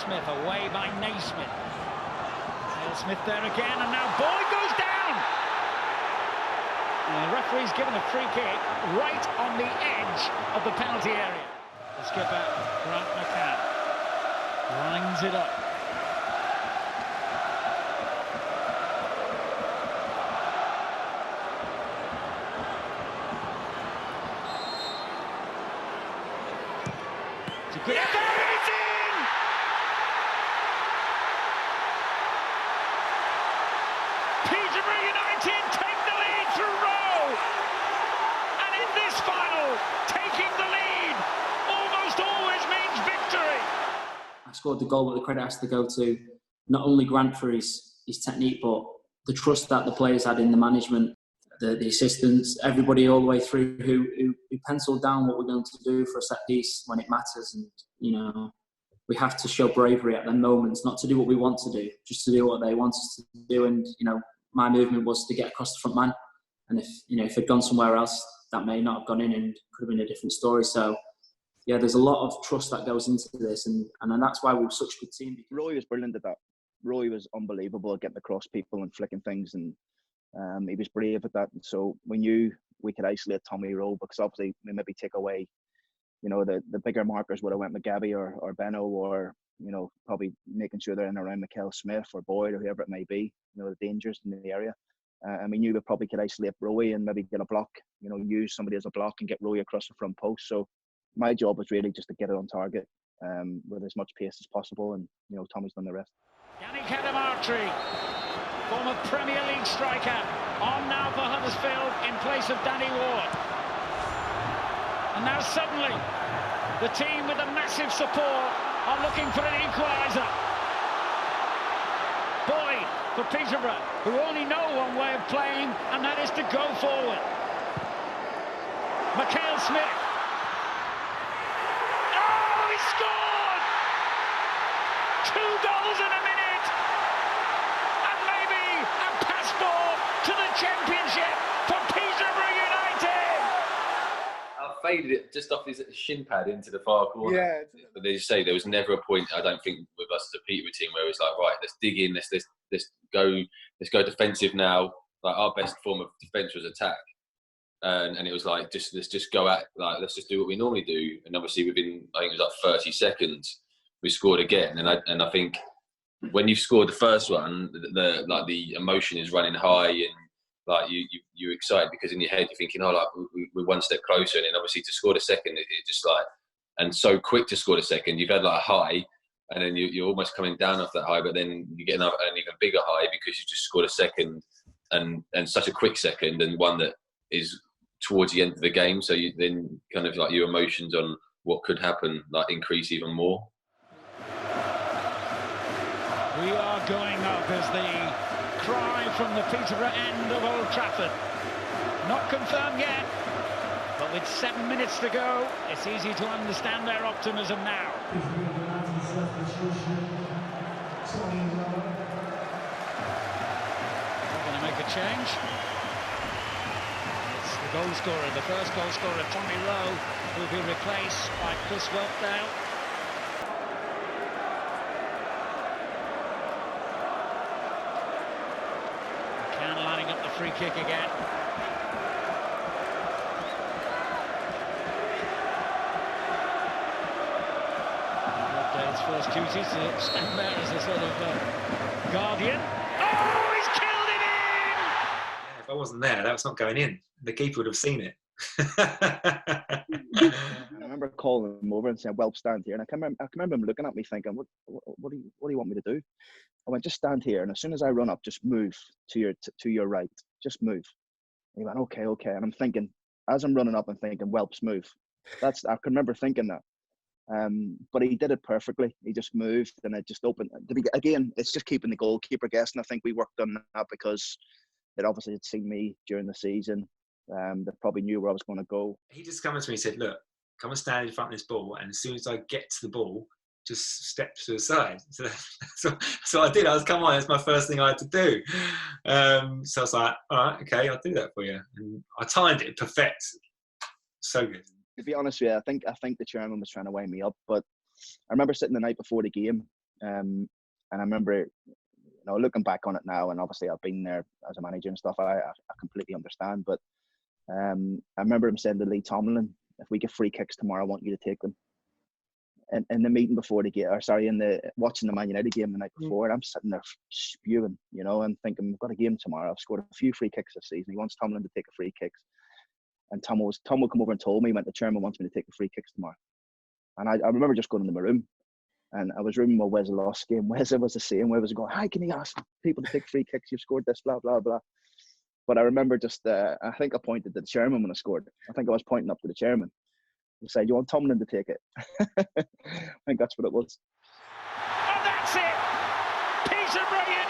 Mackail-Smith, away by Naismith. Mackail-Smith there again, and now Boyd goes down! And the referee's given a free kick right on the edge of the penalty area. The skipper, Grant McCann, lines it up. It's a good effort. It's in! Peterborough United take the lead through Rowe. And in this final, taking the lead almost always means victory. I scored the goal, but the credit has to go to not only Grant for his technique, but the trust that the players had in the management, the assistants, everybody all the way through who penciled down what we're going to do for a set piece when it matters. And, you know, we have to show bravery at the moments, not to do what we want to do, just to do what they want us to do. And, you know, my movement was to get across the front man. And if it'd gone somewhere else, that may not have gone in and could have been a different story. So, yeah, there's a lot of trust that goes into this. And that's why we're such a good team. Roy was brilliant at that. Roy was unbelievable at getting across people and flicking things, and he was brave at that. And so we knew we could isolate Tommy Rowe, because obviously we maybe take away, you know, the bigger markers would have went McGabby or Benno, or, you know, probably making sure they're in around Mackail-Smith or Boyd or whoever it may be, you know, the dangers in the area. And we knew we probably could isolate Roy and maybe get a block, you know, use somebody as a block and get Roy across the front post. So my job was really just to get it on target with as much pace as possible, and, you know, Tommy's done the rest. Yannick Hadamartri, former Premier League striker, on now for Huddersfield in place of Danny Ward. And now suddenly, the team with the massive support are looking for an equaliser. Boyd for Peterborough, who only know one way of playing, and that is to go forward. Mackail-Smith. Oh, he scored! 2 goals in a minute! And maybe a passport to the championship for Peterborough United! I faded it just off his shin pad into the far corner. Yeah. But as you say, there was never a point, I don't think, with us as a Peterborough team where it was like, right, let's dig in, let's go defensive now. Like, our best form of defence was attack. And it was like, let's just go at, like, let's just do what we normally do. And obviously within, I think it was like 30 seconds, we scored again. And I think when you've scored the first one, the emotion is running high, and like you're excited because in your head you're thinking, oh, like we're one step closer. And then obviously to score the second, it just like, and so quick to score the second, you've had like a high, and then you're almost coming down off that high, but then you get an even bigger high because you just scored a second, and such a quick second, and one that is towards the end of the game. So you then kind of like your emotions on what could happen like increase even more. We are going up as the cry from the Peterborough end of Old Trafford. Not confirmed yet, but with 7 minutes to go, it's easy to understand their optimism now. They're going to make a change. It's the goal scorer, the first goal scorer, Tommy Rowe, who will be replaced by Chris Whelpdale. Lining up the free kick again. Whelpdale's first duty to stand there as a sort of guardian. Oh, he's killed it in! Yeah, if I wasn't there, that was not going in. The keeper would have seen it. I remember calling him over and saying, "Well, stand here." And I can remember him looking at me thinking, what do you want me to do? I went, "Just stand here, and as soon as I run up, just move to your right. Just move." And he went, okay. And I'm thinking, as I'm running up, I'm thinking, "Whelps, move." I can remember thinking that. But he did it perfectly. He just moved, and it just opened. Again, it's just keeping the goalkeeper guessing. I think we worked on that because it obviously had seen me during the season. They probably knew where I was going to go. He just came to me and said, "Look, come and stand in front of this ball, and as soon as I get to the ball, just step to the side." So I did. Come on, it's my first thing I had to do. So I was like, "All right, okay, I'll do that for you." And I timed it perfect. So good. To be honest with you, I think the chairman was trying to wind me up, but I remember sitting the night before the game And I remember, looking back on it now, and obviously I've been there as a manager and stuff, I completely understand. But I remember him saying to Lee Tomlin, if we get free kicks tomorrow, I want you to take them. And in the meeting before the game, watching the Man United game the night before, and I'm sitting there spewing, and thinking, we've got a game tomorrow. I've scored a few free kicks this season. He wants Tomlin to take a free kicks. And Tom will come over and told me, the chairman wants me to take the free kicks tomorrow. And I remember just going into my room, and I was rooming with Wes Losky, and Wes was the same. Wes was going, "How can you ask people to take free kicks? You've scored this, blah, blah, blah." But I remember just, I think I pointed to the chairman when I scored. I think I was pointing up to the chairman. I said, "You want Tomlin to take it?" I think that's what it was. And that's it! Peterborough